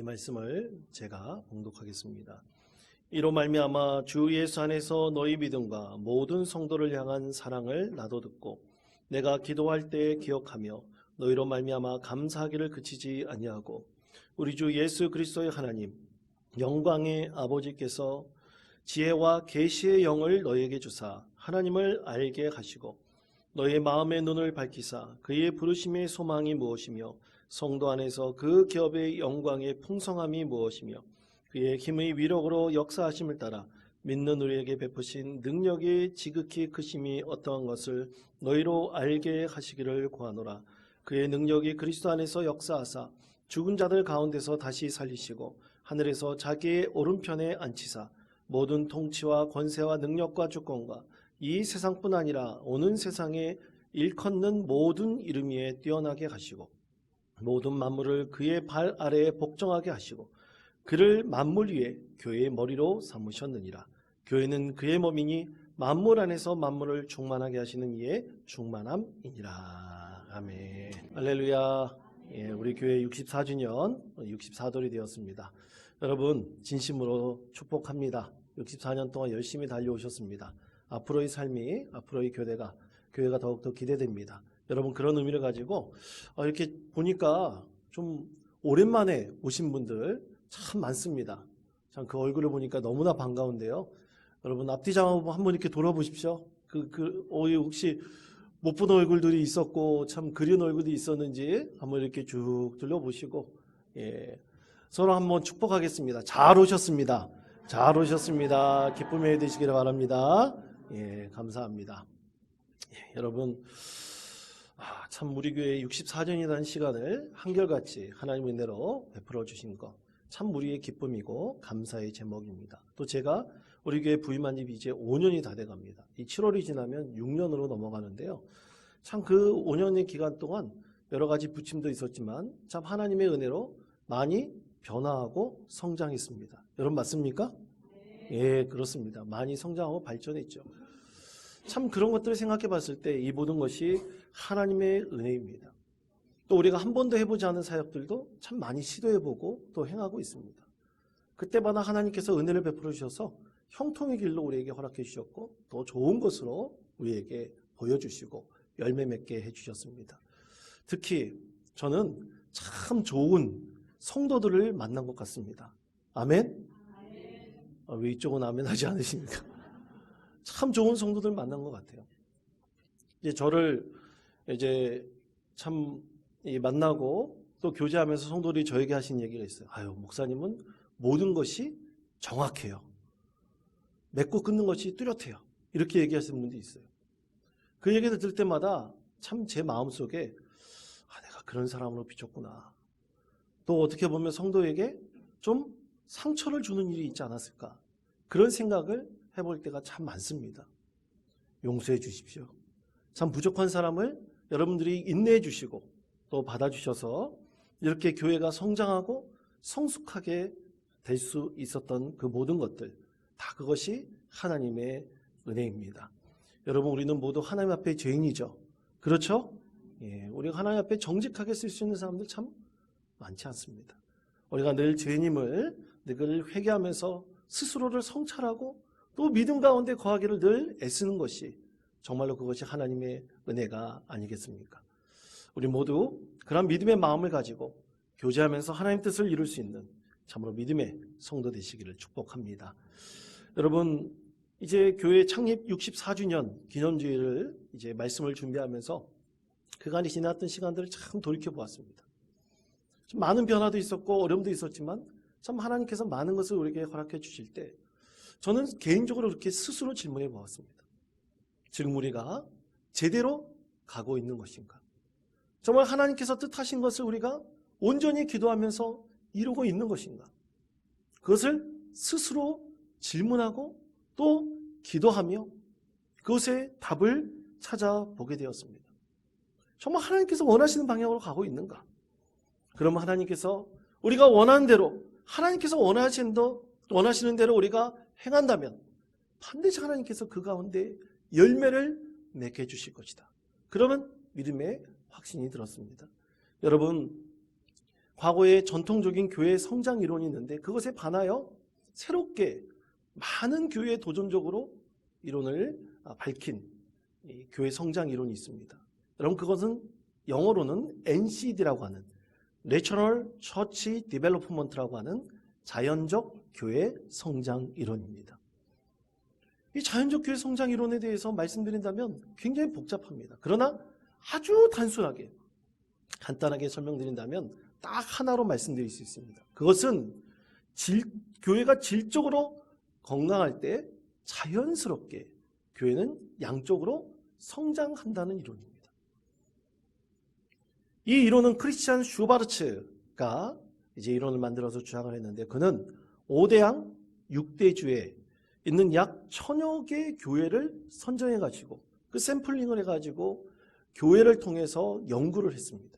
말씀을 제가 봉독하겠습니다. 이로 말미암아 주 예수 안에서 너희 믿음과 모든 성도를 향한 사랑을 나도 듣고 내가 기도할 때 기억하며 너희로 말미암아 감사하기를 그치지 아니하고 우리 주 예수 그리스도의 하나님 영광의 아버지께서 지혜와 계시의 영을 너희에게 주사 하나님을 알게 하시고 너희의 마음의 눈을 밝히사 그의 부르심의 소망이 무엇이며 성도 안에서 그 기업의 영광의 풍성함이 무엇이며 그의 힘의 위력으로 역사하심을 따라 믿는 우리에게 베푸신 능력의 지극히 크심이 어떠한 것을 너희로 알게 하시기를 구하노라. 그의 능력이 그리스도 안에서 역사하사 죽은 자들 가운데서 다시 살리시고 하늘에서 자기의 오른편에 앉히사 모든 통치와 권세와 능력과 주권과 이 세상뿐 아니라 오는 세상에 일컫는 모든 이름 위에 뛰어나게 하시고 모든 만물을 그의 발 아래에 복종하게 하시고 그를 만물 위에 교회의 머리로 삼으셨느니라. 교회는 그의 몸이니 만물 안에서 만물을 충만하게 하시는 이의 충만함이니라. 아멘. 할렐루야. 우리 교회 64주년 64돌이 되었습니다. 여러분 진심으로 축복합니다. 64년 동안 열심히 달려오셨습니다. 앞으로의 삶이, 앞으로의 교회가 더욱더 기대됩니다. 여러분 그런 의미를 가지고 이렇게 보니까 좀 오랜만에 오신 분들 참 많습니다. 참 그 얼굴을 보니까 너무나 반가운데요. 여러분 앞뒤 장하고 한번 이렇게 돌아보십시오. 혹시 못 본 얼굴들이 있었고 참 그리운 얼굴이 있었는지 한번 이렇게 쭉 둘러보시고 서로 한번 축복하겠습니다. 잘 오셨습니다. 잘 오셨습니다. 기쁨의 되시기를 바랍니다. 감사합니다. 여러분 참 우리 교회 64년이라는 시간을 한결같이 하나님의 은혜로 베풀어 주신 것 참 우리의 기쁨이고 감사의 제목입니다. 또 제가 우리 교회 부임한 지 이제 5년이 다 돼갑니다. 이 7월이 지나면 6년으로 넘어가는데요. 참 그 5년의 기간 동안 여러 가지 부침도 있었지만 참 하나님의 은혜로 많이 변화하고 성장했습니다. 여러분 맞습니까? 예, 그렇습니다. 많이 성장하고 발전했죠. 참 그런 것들을 생각해 봤을 때 이 모든 것이 하나님의 은혜입니다. 또 우리가 한 번도 해보지 않은 사역들도 참 많이 시도해보고 또 행하고 있습니다. 그때마다 하나님께서 은혜를 베풀어 주셔서 형통의 길로 우리에게 허락해 주셨고 또 좋은 것으로 우리에게 보여주시고 열매 맺게 해주셨습니다. 특히 저는 참 좋은 성도들을 만난 것 같습니다. 아멘? 왜 이쪽은 아멘 하지 않으십니까? 참 좋은 성도들 만난 것 같아요. 저를 참 만나고 또 교제하면서 성도들이 저에게 하신 얘기가 있어요. 목사님은 모든 것이 정확해요. 맺고 끊는 것이 뚜렷해요. 이렇게 얘기하시는 분도 있어요. 그 얘기를 들을 때마다 참 제 마음속에 내가 그런 사람으로 비쳤구나. 또 어떻게 보면 성도에게 좀 상처를 주는 일이 있지 않았을까. 그런 생각을 해볼 때가 참 많습니다. 용서해 주십시오. 참 부족한 사람을 여러분들이 인내해 주시고 또 받아주셔서 이렇게 교회가 성장하고 성숙하게 될 수 있었던 그 모든 것들 다 그것이 하나님의 은혜입니다. 여러분 우리는 모두 하나님 앞에 죄인이죠. 그렇죠? 우리가 하나님 앞에 정직하게 쓸 수 있는 사람들 참 많지 않습니다. 우리가 늘 죄인임을 늘 회개하면서 스스로를 성찰하고 또 믿음 가운데 거하기를 늘 애쓰는 것이 정말로 그것이 하나님의 은혜가 아니겠습니까? 우리 모두 그런 믿음의 마음을 가지고 교제하면서 하나님 뜻을 이룰 수 있는 참으로 믿음의 성도 되시기를 축복합니다. 여러분 이제 교회 창립 64주년 기념주일을 이제 말씀을 준비하면서 그간이 지났던 시간들을 참 돌이켜 보았습니다. 많은 변화도 있었고 어려움도 있었지만 참 하나님께서 많은 것을 우리에게 허락해 주실 때 저는 개인적으로 그렇게 스스로 질문해 보았습니다. 지금 우리가 제대로 가고 있는 것인가? 정말 하나님께서 뜻하신 것을 우리가 온전히 기도하면서 이루고 있는 것인가? 그것을 스스로 질문하고 또 기도하며 그것의 답을 찾아보게 되었습니다. 정말 하나님께서 원하시는 방향으로 가고 있는가? 그러면 하나님께서 우리가 원하는 대로 하나님께서 원하시는 대로 우리가 행한다면 반드시 하나님께서 그 가운데 열매를 맺게 해주실 것이다. 그러면 믿음의 확신이 들었습니다. 여러분 과거의 전통적인 교회 성장 이론이 있는데 그것에 반하여 새롭게 많은 교회에 도전적으로 이론을 밝힌 교회 성장 이론이 있습니다. 여러분 그것은 영어로는 NCD라고 하는 Natural Church Development라고 하는 자연적 교회 성장 이론입니다. 이 자연적 교회 성장 이론에 대해서 말씀드린다면 굉장히 복잡합니다. 그러나 아주 단순하게 간단하게 설명드린다면 딱 하나로 말씀드릴 수 있습니다. 그것은 교회가 질적으로 건강할 때 자연스럽게 교회는 양쪽으로 성장한다는 이론입니다. 이 이론은 크리스찬 슈바르츠가 이제 이론을 만들어서 주장을 했는데 그는 5대양 6대주에 있는 약 1000여 개의 교회를 선정해 가지고 그 샘플링을 해 가지고 교회를 통해서 연구를 했습니다.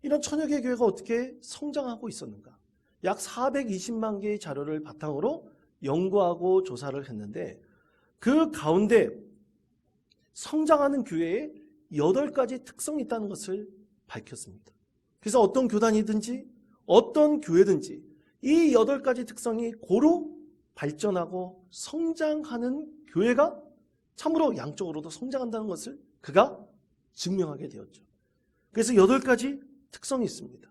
이런 1000여 개의 교회가 어떻게 성장하고 있었는가? 약 420만 개의 자료를 바탕으로 연구하고 조사를 했는데 그 가운데 성장하는 교회에 8가지 특성이 있다는 것을 밝혔습니다. 그래서 어떤 교단이든지 어떤 교회든지 이 8가지 특성이 고루 발전하고 성장하는 교회가 참으로 양쪽으로도 성장한다는 것을 그가 증명하게 되었죠. 그래서 8가지 특성이 있습니다.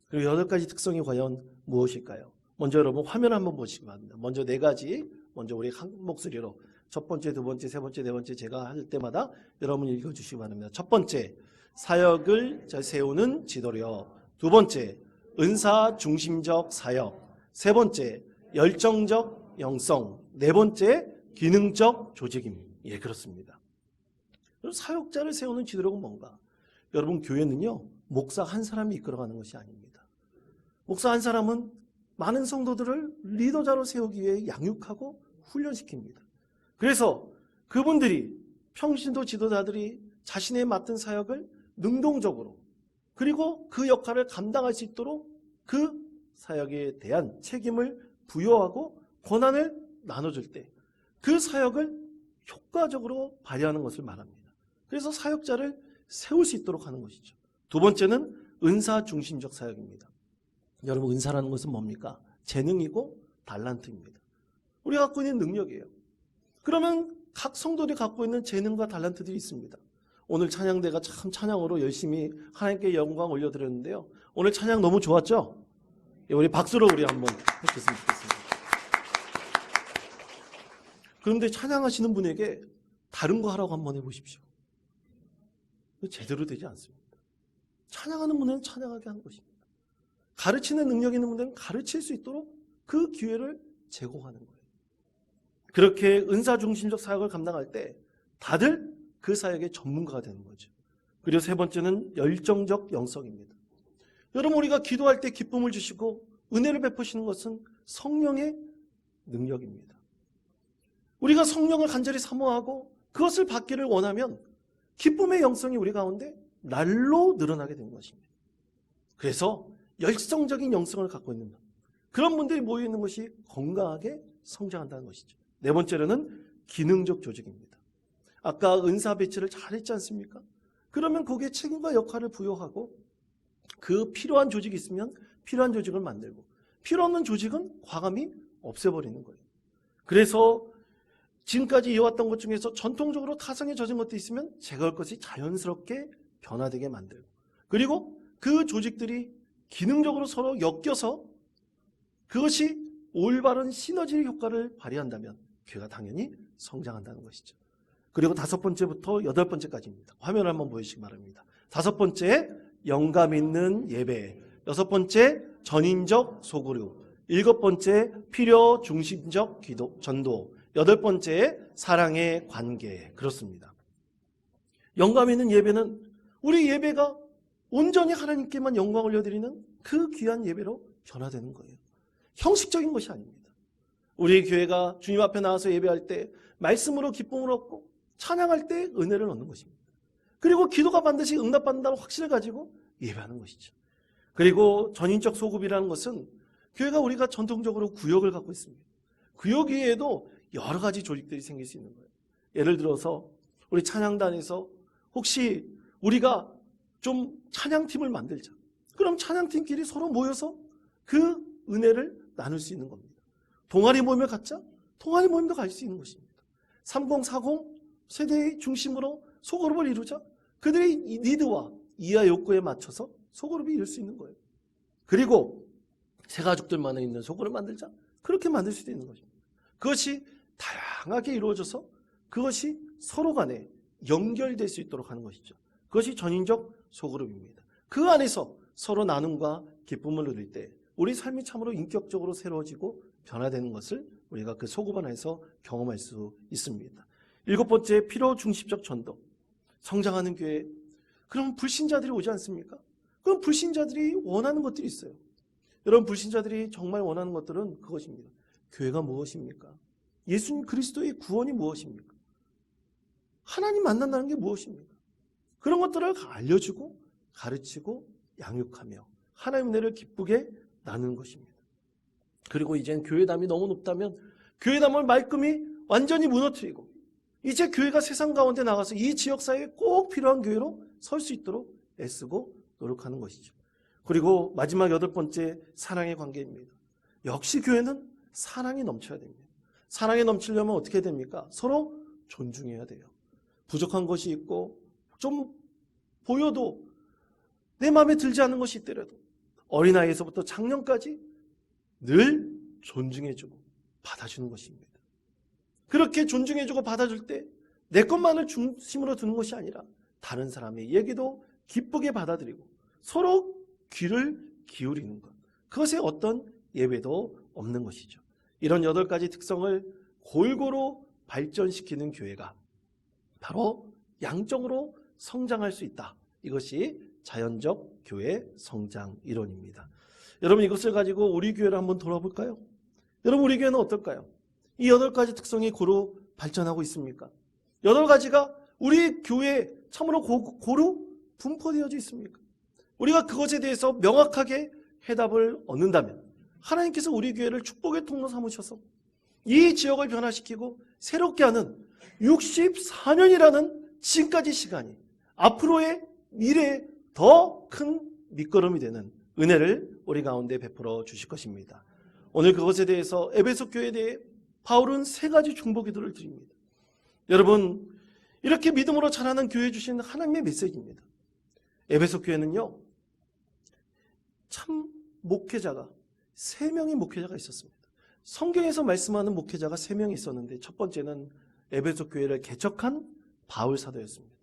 그리고 8가지 특성이 과연 무엇일까요? 먼저 여러분 화면 한번 보시기 바랍니다. 먼저 4가지, 먼저 우리 한 목소리로 첫 번째, 두 번째, 세 번째, 네 번째 제가 할 때마다 여러분 읽어주시기 바랍니다. 첫 번째, 사역을 세우는 지도력. 두 번째, 은사 중심적 사역. 세 번째, 열정적 영성. 네 번째, 기능적 조직입니다. 예, 그렇습니다. 사역자를 세우는 지도력은 뭔가? 여러분 교회는요, 목사 한 사람이 이끌어가는 것이 아닙니다. 목사 한 사람은 많은 성도들을 리더자로 세우기 위해 양육하고 훈련시킵니다. 그래서 그분들이 평신도 지도자들이 자신의 맡은 사역을 능동적으로 그리고 그 역할을 감당할 수 있도록 그 사역에 대한 책임을 부여하고 권한을 나눠줄 때 그 사역을 효과적으로 발휘하는 것을 말합니다. 그래서 사역자를 세울 수 있도록 하는 것이죠. 두 번째는 은사 중심적 사역입니다. 여러분 은사라는 것은 뭡니까? 재능이고 달란트입니다. 우리가 갖고 있는 능력이에요. 그러면 각 성도들이 갖고 있는 재능과 달란트들이 있습니다. 오늘 찬양대가 참 찬양으로 열심히 하나님께 영광 올려드렸는데요. 오늘 찬양 너무 좋았죠? 우리 박수로 우리 한번 했으면 좋겠습니다. 그런데 찬양하시는 분에게 다른 거 하라고 한번 해보십시오. 제대로 되지 않습니다. 찬양하는 분은 찬양하게 하는 것입니다. 가르치는 능력 있는 분들은 가르칠 수 있도록 그 기회를 제공하는 거예요. 그렇게 은사 중심적 사역을 감당할 때 다들 그 사역의 전문가가 되는 거죠. 그리고 세 번째는 열정적 영성입니다. 여러분 우리가 기도할 때 기쁨을 주시고 은혜를 베푸시는 것은 성령의 능력입니다. 우리가 성령을 간절히 사모하고 그것을 받기를 원하면 기쁨의 영성이 우리 가운데 날로 늘어나게 되는 것입니다. 그래서 열성적인 영성을 갖고 있는 그런 분들이 모여 있는 것이 건강하게 성장한다는 것이죠. 네 번째로는 기능적 조직입니다. 아까 은사 배치를 잘했지 않습니까? 그러면 거기에 책임과 역할을 부여하고 그 필요한 조직이 있으면 필요한 조직을 만들고 필요 없는 조직은 과감히 없애버리는 거예요. 그래서 지금까지 이어왔던 것 중에서 전통적으로 타성에 젖은 것도 있으면 제거할 것이 자연스럽게 변화되게 만들고 그리고 그 조직들이 기능적으로 서로 엮여서 그것이 올바른 시너지 효과를 발휘한다면 교회가 당연히 성장한다는 것이죠. 그리고 5번째부터 8번째까지입니다. 화면을 한번 보여주시기 바랍니다. 5번째, 영감 있는 예배. 6번째, 전인적 소그룹. 7번째, 필요 중심적 기도, 전도. 8번째, 사랑의 관계. 그렇습니다. 영감 있는 예배는 우리 예배가 온전히 하나님께만 영광을 올려드리는 그 귀한 예배로 변화되는 거예요. 형식적인 것이 아닙니다. 우리 교회가 주님 앞에 나와서 예배할 때 말씀으로 기쁨을 얻고 찬양할 때 은혜를 얻는 것입니다. 그리고 기도가 반드시 응답받는다는 확신을 가지고 예배하는 것이죠. 그리고 전인적 소급이라는 것은 교회가 우리가 전통적으로 구역을 갖고 있습니다. 구역 위에도 여러 가지 조직들이 생길 수 있는 거예요. 예를 들어서 우리 찬양단에서 혹시 우리가 좀 찬양팀을 만들자. 그럼 찬양팀끼리 서로 모여서 그 은혜를 나눌 수 있는 겁니다. 동아리 모임을 갖자? 동아리 모임도 갈 수 있는 것입니다. 3040 세대의 중심으로 소그룹을 이루자? 그들의 니드와 이하 욕구에 맞춰서 소그룹이 이룰 수 있는 거예요. 그리고 새 가족들만 있는 소그룹을 만들자? 그렇게 만들 수도 있는 것입니다. 그것이 다양하게 이루어져서 그것이 서로 간에 연결될 수 있도록 하는 것이죠. 그것이 전인적 소그룹입니다. 그 안에서 서로 나눔과 기쁨을 누릴 때 우리 삶이 참으로 인격적으로 새로워지고 변화되는 것을 우리가 그 소그룹 안에서 경험할 수 있습니다. 7번째, 필요 중심적 전도. 성장하는 교회. 그럼 불신자들이 오지 않습니까? 그럼 불신자들이 원하는 것들이 있어요. 여러분, 불신자들이 정말 원하는 것들은 그것입니다. 교회가 무엇입니까? 예수님 그리스도의 구원이 무엇입니까? 하나님 만난다는 게 무엇입니까? 그런 것들을 알려주고 가르치고 양육하며 하나님의 은혜를 기쁘게 나누는 것입니다. 그리고 이젠 교회담이 너무 높다면 교회담을 말끔히 완전히 무너뜨리고 이제 교회가 세상 가운데 나가서 이 지역사회에 꼭 필요한 교회로 설 수 있도록 애쓰고 노력하는 것이죠. 그리고 마지막 8번째, 사랑의 관계입니다. 역시 교회는 사랑이 넘쳐야 됩니다. 사랑이 넘치려면 어떻게 됩니까? 서로 존중해야 돼요. 부족한 것이 있고 좀 보여도 내 마음에 들지 않는 것이 있더라도 어린아이에서부터 장년까지 늘 존중해주고 받아주는 것입니다. 그렇게 존중해주고 받아줄 때 내 것만을 중심으로 두는 것이 아니라 다른 사람의 얘기도 기쁘게 받아들이고 서로 귀를 기울이는 것. 그것에 어떤 예외도 없는 것이죠. 이런 8가지 특성을 골고루 발전시키는 교회가 바로 양적으로 성장할 수 있다. 이것이 자연적 교회 성장 이론입니다. 여러분, 이것을 가지고 우리 교회를 한번 돌아볼까요? 여러분, 우리 교회는 어떨까요? 이 8가지 특성이 고루 발전하고 있습니까? 8가지가 우리 교회에 참으로 고루 분포되어져 있습니까? 우리가 그것에 대해서 명확하게 해답을 얻는다면 하나님께서 우리 교회를 축복의 통로 삼으셔서 이 지역을 변화시키고 새롭게 하는 64년이라는 지금까지 시간이 앞으로의 미래에 더 큰 밑거름이 되는 은혜를 우리 가운데 베풀어 주실 것입니다. 오늘 그것에 대해서 에베소 교회에 대해 바울은 3가지 중보 기도를 드립니다. 여러분, 이렇게 믿음으로 자라는 교회 주신 하나님의 메시지입니다. 에베소 교회는요, 참 목회자가 3명의 목회자가 있었습니다. 성경에서 말씀하는 목회자가 3명이 있었는데 첫 번째는 에베소 교회를 개척한 바울 사도였습니다.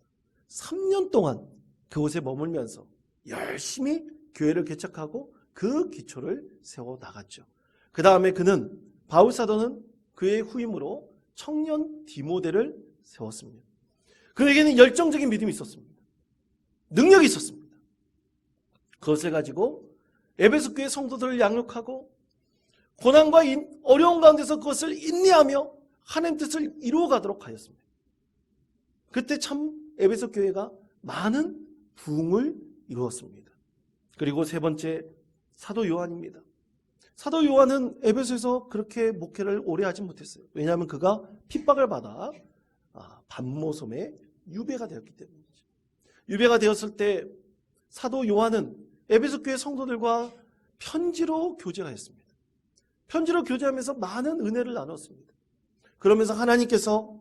3년 동안 그곳에 머물면서 열심히 교회를 개척하고 그 기초를 세워 나갔죠. 그 다음에 바울 사도는 그의 후임으로 청년 디모데를 세웠습니다. 그에게는 열정적인 믿음이 있었습니다. 능력이 있었습니다. 그것을 가지고 에베소 교회 성도들을 양육하고 고난과 어려운 가운데서 그것을 인내하며 하나님 뜻을 이루어가도록 하였습니다. 그때 참 에베소 교회가 많은 부흥을 이루었습니다. 그리고 3번째, 사도 요한입니다. 사도 요한은 에베소에서 그렇게 목회를 오래 하지 못했어요. 왜냐하면 그가 핍박을 받아 반모섬에 유배가 되었기 때문이죠. 유배가 되었을 때 사도 요한은 에베소 교회 성도들과 편지로 교제가 했습니다. 편지로 교제하면서 많은 은혜를 나눴습니다. 그러면서 하나님께서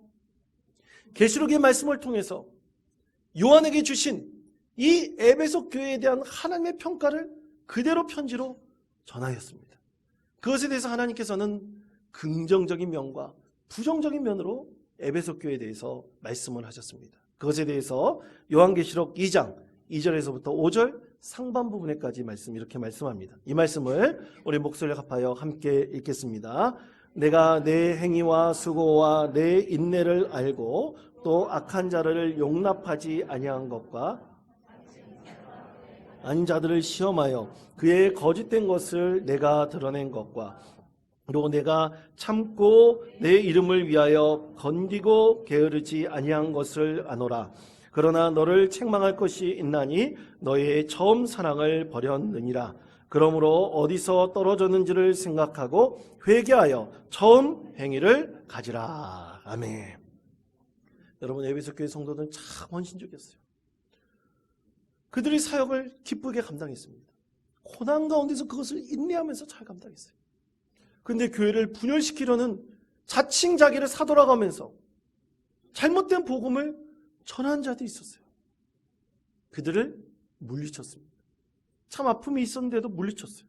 계시록의 말씀을 통해서 요한에게 주신 이 에베소 교회에 대한 하나님의 평가를 그대로 편지로 전하였습니다. 그것에 대해서 하나님께서는 긍정적인 면과 부정적인 면으로 에베소 교회에 대해서 말씀을 하셨습니다. 그것에 대해서 요한계시록 2장 2절에서부터 5절 상반 부분에까지 이렇게 말씀합니다. 이 말씀을 우리 목소리를 합하여 함께 읽겠습니다. 내가 내 행위와 수고와 내 인내를 알고 또 악한 자를 용납하지 아니한 것과 아닌 자들을 시험하여 그의 거짓된 것을 내가 드러낸 것과 또 내가 참고 내 이름을 위하여 건디고 게으르지 아니한 것을 아노라. 그러나 너를 책망할 것이 있나니 너의 처음 사랑을 버렸느니라. 그러므로 어디서 떨어졌는지를 생각하고 회개하여 처음 행위를 가지라. 아멘. 여러분, 에베소 교회 성도들은 참 헌신적이었어요. 그들이 사역을 기쁘게 감당했습니다. 고난 가운데서 그것을 인내하면서 잘 감당했어요. 그런데 교회를 분열시키려는 자칭 자기를 사돌아가면서 잘못된 복음을 전한 자들이 있었어요. 그들을 물리쳤습니다. 참 아픔이 있었는데도 물리쳤어요.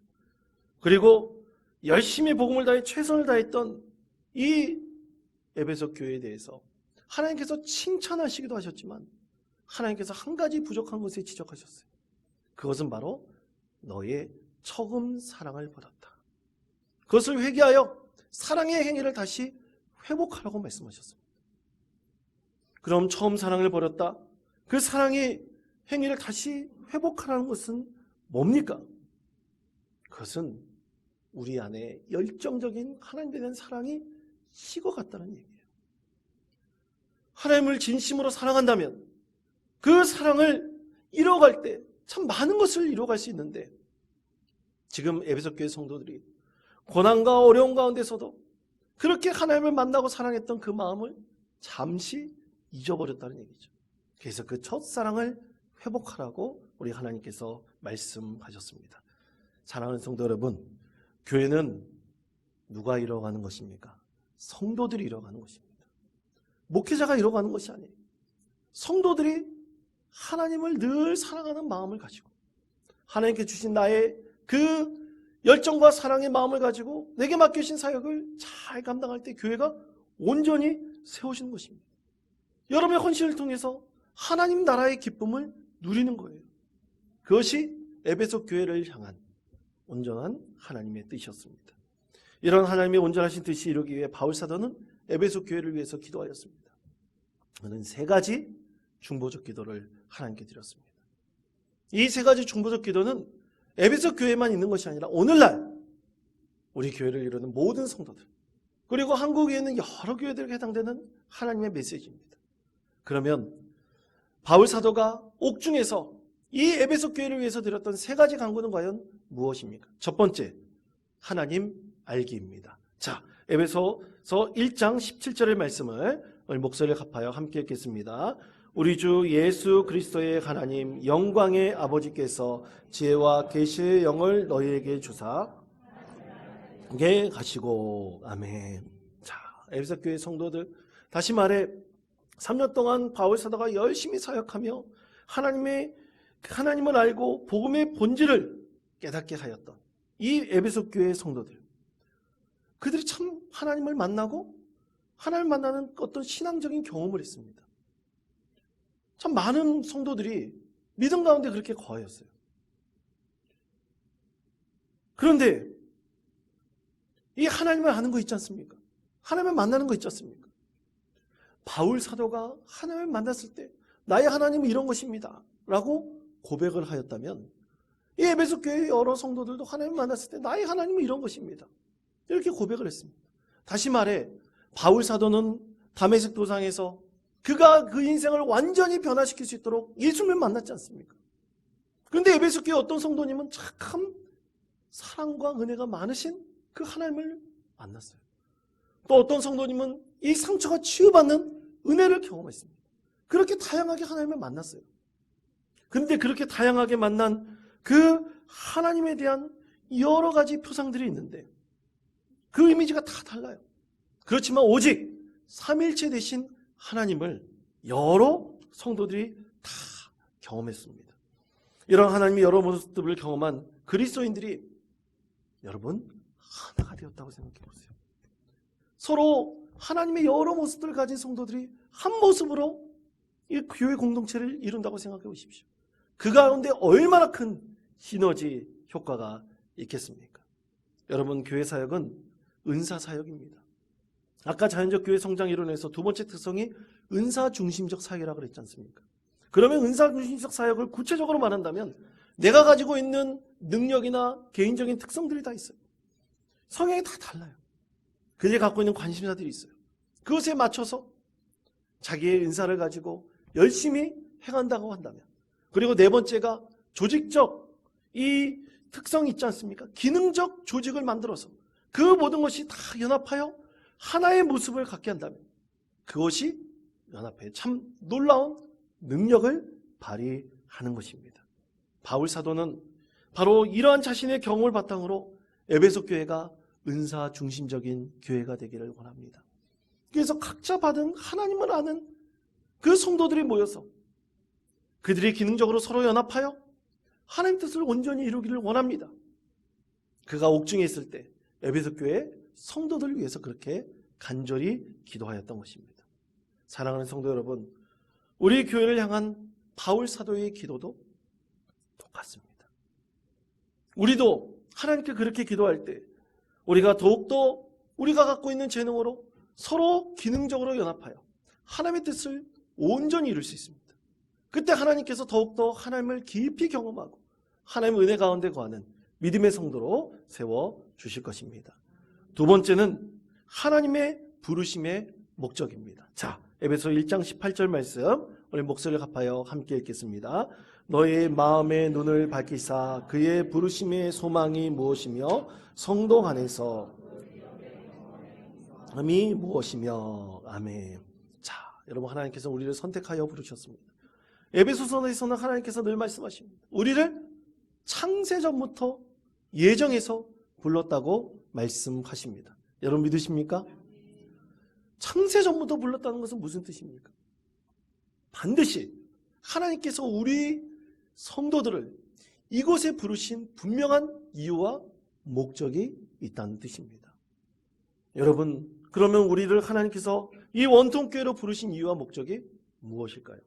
그리고 열심히 복음을 다해 최선을 다했던 이 에베소 교회에 대해서 하나님께서 칭찬하시기도 하셨지만 하나님께서 한 가지 부족한 것에 지적하셨어요. 그것은 바로 너의 처음 사랑을 버렸다. 그것을 회개하여 사랑의 행위를 다시 회복하라고 말씀하셨습니다. 그럼 처음 사랑을 버렸다. 그 사랑의 행위를 다시 회복하라는 것은 뭡니까? 그것은 우리 안에 열정적인 하나님에 대한 사랑이 식어갔다는 얘기예요. 하나님을 진심으로 사랑한다면 그 사랑을 이뤄갈 때 참 많은 것을 이뤄갈 수 있는데 지금 에베소 교회 성도들이 고난과 어려움 가운데서도 그렇게 하나님을 만나고 사랑했던 그 마음을 잠시 잊어버렸다는 얘기죠. 그래서 그 첫사랑을 회복하라고 우리 하나님께서 말씀하셨습니다. 사랑하는 성도 여러분, 교회는 누가 이뤄가는 것입니까? 성도들이 이뤄가는 것입니다. 목회자가 이뤄가는 것이 아니에요. 성도들이 하나님을 늘 사랑하는 마음을 가지고 하나님께 주신 나의 그 열정과 사랑의 마음을 가지고 내게 맡겨진 사역을 잘 감당할 때 교회가 온전히 세워지는 것입니다. 여러분의 헌신을 통해서 하나님 나라의 기쁨을 누리는 거예요. 그것이 에베소 교회를 향한 온전한 하나님의 뜻이었습니다. 이런 하나님의 온전하신 뜻이 이루기 위해 바울 사도는 에베소 교회를 위해서 기도하였습니다. 그는 세 가지 중보적 기도를 하나님께 드렸습니다. 이 세 가지 중보적 기도는 에베소 교회만 있는 것이 아니라 오늘날 우리 교회를 이루는 모든 성도들 그리고 한국에 있는 여러 교회들에게 해당되는 하나님의 메시지입니다. 그러면 바울 사도가 옥중에서 이 에베소 교회를 위해서 드렸던 세 가지 간구는 과연 무엇입니까? 첫 번째, 하나님 알기입니다. 자, 에베소서 1장 17절의 말씀을 목소리를 갚아요. 함께 읽겠습니다. 우리 주 예수 그리스도의 하나님 영광의 아버지께서 지혜와 계시의 영을 너희에게 주사 게 가시고 아멘. 자, 에베소 교회 성도들 다시 말해 3년 동안 바울 사도가 열심히 사역하며 하나님을 알고 복음의 본질을 깨닫게 하였던 이 에베소 교회 성도들, 그들이 참 하나님을 만나고 하나님을 만나는 어떤 신앙적인 경험을 했습니다. 참 많은 성도들이 믿음 가운데 그렇게 거하였어요. 그런데 이 하나님을 아는 거 있지 않습니까? 하나님을 만나는 거 있지 않습니까? 바울 사도가 하나님을 만났을 때 나의 하나님은 이런 것입니다 라고 고백을 하였다면 이 에베소 교회 여러 성도들도 하나님을 만났을 때 나의 하나님은 이런 것입니다 이렇게 고백을 했습니다. 다시 말해 바울 사도는 다메섹 도상에서 그가 그 인생을 완전히 변화시킬 수 있도록 예수님을 만났지 않습니까? 그런데 에베소 교회 어떤 성도님은 참 사랑과 은혜가 많으신 그 하나님을 만났어요. 또 어떤 성도님은 이 상처가 치유받는 은혜를 경험했습니다. 그렇게 다양하게 하나님을 만났어요. 그런데 그렇게 다양하게 만난 그 하나님에 대한 여러 가지 표상들이 있는데 그 이미지가 다 달라요. 그렇지만 오직 삼일체 되신 하나님을 여러 성도들이 다 경험했습니다. 이런 하나님의 여러 모습들을 경험한 그리스도인들이 여러분 하나가 되었다고 생각해 보세요. 서로 하나님의 여러 모습들을 가진 성도들이 한 모습으로 이 교회 공동체를 이룬다고 생각해 보십시오. 그 가운데 얼마나 큰 시너지 효과가 있겠습니까? 여러분, 교회 사역은 은사 사역입니다. 아까 자연적 교회 성장 이론에서 두 번째 특성이 은사 중심적 사역이라고 그랬지 않습니까? 그러면 은사 중심적 사역을 구체적으로 말한다면 내가 가지고 있는 능력이나 개인적인 특성들이 다 있어요. 성향이 다 달라요. 그들이 갖고 있는 관심사들이 있어요. 그것에 맞춰서 자기의 은사를 가지고 열심히 행한다고 한다면, 그리고 네 번째가 조직적 이 특성이 있지 않습니까? 기능적 조직을 만들어서 그 모든 것이 다 연합하여 하나의 모습을 갖게 한다면 그것이 연합해 참 놀라운 능력을 발휘하는 것입니다. 바울 사도는 바로 이러한 자신의 경험을 바탕으로 에베소 교회가 은사 중심적인 교회가 되기를 원합니다. 그래서 각자 받은 하나님을 아는 그 성도들이 모여서 그들이 기능적으로 서로 연합하여 하나님 뜻을 온전히 이루기를 원합니다. 그가 옥중에 있을 때 에베소 교회 성도들을 위해서 그렇게 간절히 기도하였던 것입니다. 사랑하는 성도 여러분, 우리 교회를 향한 바울 사도의 기도도 똑같습니다. 우리도 하나님께 그렇게 기도할 때 우리가 더욱더 우리가 갖고 있는 재능으로 서로 기능적으로 연합하여 하나님의 뜻을 온전히 이룰 수 있습니다. 그때 하나님께서 더욱더 하나님을 깊이 경험하고 하나님의 은혜 가운데 거하는 믿음의 성도로 세워주실 것입니다. 두 번째는 하나님의 부르심의 목적입니다. 자, 에베소 1장 18절 말씀 우리 목소리를 합하여 함께 읽겠습니다. 너의 마음의 눈을 밝히사 그의 부르심의 소망이 무엇이며 성도 안에서 이 무엇이며. 아멘. 자, 여러분, 하나님께서 우리를 선택하여 부르셨습니다. 에베소서에서는 하나님께서 늘 말씀하십니다. 우리를 창세전부터 예정해서 불렀다고 말씀하십니다. 여러분 믿으십니까? 창세전부터 불렀다는 것은 무슨 뜻입니까? 반드시 하나님께서 우리 성도들을 이곳에 부르신 분명한 이유와 목적이 있다는 뜻입니다. 여러분, 그러면 우리를 하나님께서 이 원통교회로 부르신 이유와 목적이 무엇일까요?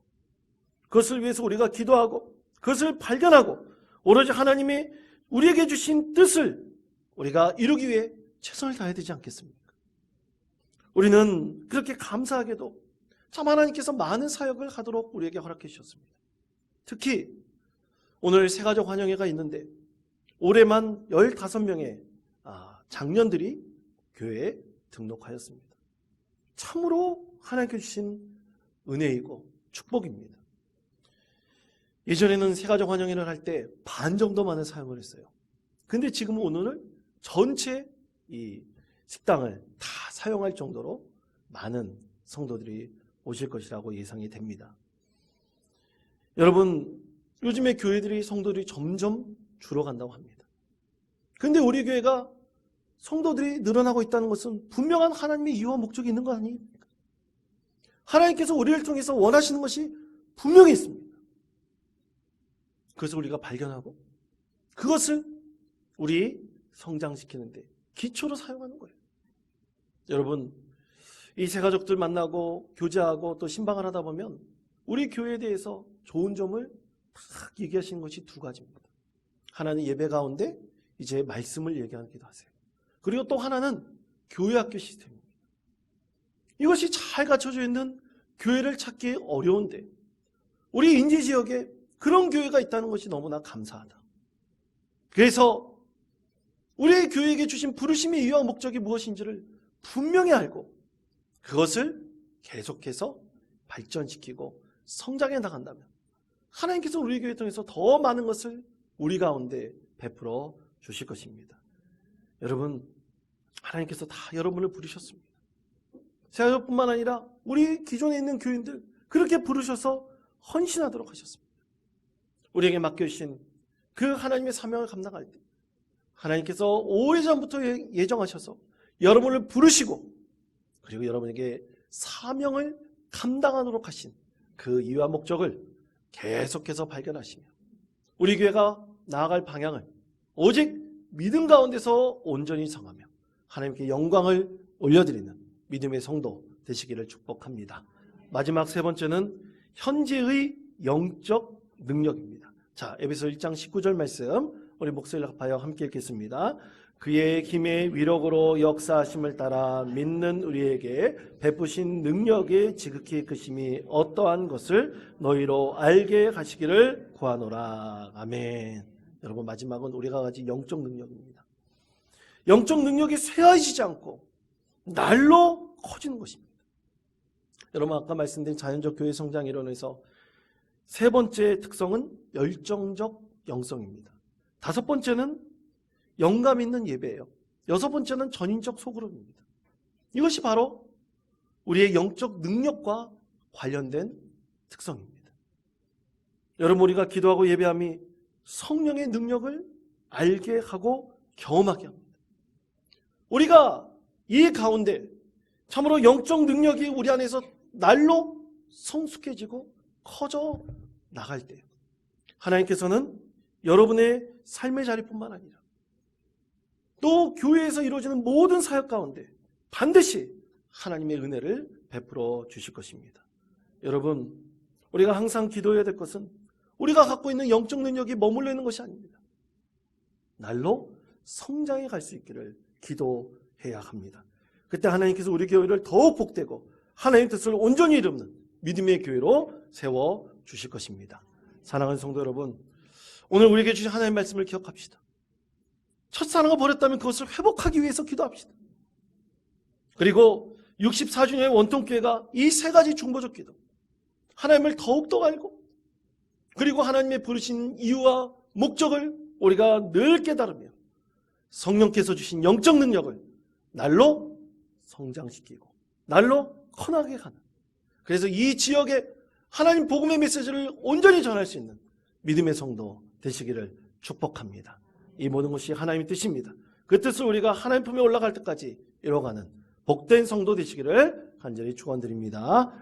그것을 위해서 우리가 기도하고 그것을 발견하고 오로지 하나님이 우리에게 주신 뜻을 우리가 이루기 위해 최선을 다해야 되지 않겠습니까? 우리는 그렇게 감사하게도 참 하나님께서 많은 사역을 하도록 우리에게 허락해 주셨습니다. 특히 오늘 세가족 환영회가 있는데 올해만 15명의 장년들이 교회에 등록하였습니다. 참으로 하나님께 주신 은혜이고 축복입니다. 예전에는 세가족 환영회를 할 때 반 정도만을 사용을 했어요. 근데 지금 오늘은 전체 이 식당을 다 사용할 정도로 많은 성도들이 오실 것이라고 예상이 됩니다. 여러분, 요즘에 교회들이 성도들이 점점 줄어간다고 합니다. 근데 우리 교회가 성도들이 늘어나고 있다는 것은 분명한 하나님의 이유와 목적이 있는 거 아닙니까? 하나님께서 우리를 통해서 원하시는 것이 분명히 있습니다. 그것을 우리가 발견하고 그것을 우리 성장시키는데 기초로 사용하는 거예요. 여러분, 이 세 가족들 만나고 교제하고 또 신방을 하다 보면 우리 교회에 대해서 좋은 점을 딱 얘기하시는 것이 두 가지입니다. 하나는 예배 가운데 이제 말씀을 얘기하기도 하세요. 그리고 또 하나는 교회학교 시스템입니다. 이것이 잘 갖춰져 있는 교회를 찾기 어려운데 우리 인지지역에 그런 교회가 있다는 것이 너무나 감사하다. 그래서 우리의 교회에게 주신 부르심의 이유와 목적이 무엇인지를 분명히 알고 그것을 계속해서 발전시키고 성장해 나간다면 하나님께서 우리 교회를 통해서 더 많은 것을 우리 가운데 베풀어 주실 것입니다. 여러분, 하나님께서 다 여러분을 부르셨습니다. 세가족뿐만 아니라 우리 기존에 있는 교인들 그렇게 부르셔서 헌신하도록 하셨습니다. 우리에게 맡겨주신 그 하나님의 사명을 감당할 때 하나님께서 오래전부터 예정하셔서 여러분을 부르시고 그리고 여러분에게 사명을 감당하도록 하신 그 이유와 목적을 계속해서 발견하시며 우리 교회가 나아갈 방향을 오직 믿음 가운데서 온전히 정하며 하나님께 영광을 올려드리는 믿음의 성도 되시기를 축복합니다. 마지막 세 번째는 현재의 영적 능력입니다. 자, 에베소 1장 19절 말씀 우리 목소리를 합하여 함께 읽겠습니다. 그의 힘의 위력으로 역사하심을 따라 믿는 우리에게 베푸신 능력의 지극히 크심이 어떠한 것을 너희로 알게 하시기를 구하노라. 아멘. 여러분, 마지막은 우리가 가진 영적 능력입니다. 영적 능력이 쇠하시지 않고 날로 커지는 것입니다. 여러분, 아까 말씀드린 자연적 교회 성장 이론에서 세 번째 특성은 열정적 영성입니다. 다섯 번째는 영감 있는 예배예요. 여섯 번째는 전인적 소그룹입니다. 이것이 바로 우리의 영적 능력과 관련된 특성입니다. 여러분, 우리가 기도하고 예배함이 성령의 능력을 알게 하고 경험하게 합니다. 우리가 이 가운데 참으로 영적 능력이 우리 안에서 날로 성숙해지고 커져 나갈 때 하나님께서는 여러분의 삶의 자리뿐만 아니라 또 교회에서 이루어지는 모든 사역 가운데 반드시 하나님의 은혜를 베풀어 주실 것입니다. 여러분, 우리가 항상 기도해야 될 것은 우리가 갖고 있는 영적 능력이 머물러 있는 것이 아닙니다. 날로 성장해 갈 수 있기를 기도해야 합니다. 그때 하나님께서 우리 교회를 더욱 복되고 하나님의 뜻을 온전히 이루는 믿음의 교회로 세워 주실 것입니다. 사랑하는 성도 여러분, 오늘 우리에게 주신 하나님의 말씀을 기억합시다. 첫사랑을 버렸다면 그것을 회복하기 위해서 기도합시다. 그리고 64주년의 원통교회가 이 세 가지 중보적 기도, 하나님을 더욱더 알고 그리고 하나님의 부르신 이유와 목적을 우리가 늘 깨달으며 성령께서 주신 영적 능력을 날로 성장시키고 날로 커나게 하는, 그래서 이 지역에 하나님 복음의 메시지를 온전히 전할 수 있는 믿음의 성도 되시기를 축복합니다. 이 모든 것이 하나님의 뜻입니다. 그 뜻을 우리가 하나님 품에 올라갈 때까지 이뤄가는 복된 성도 되시기를 간절히 축원드립니다.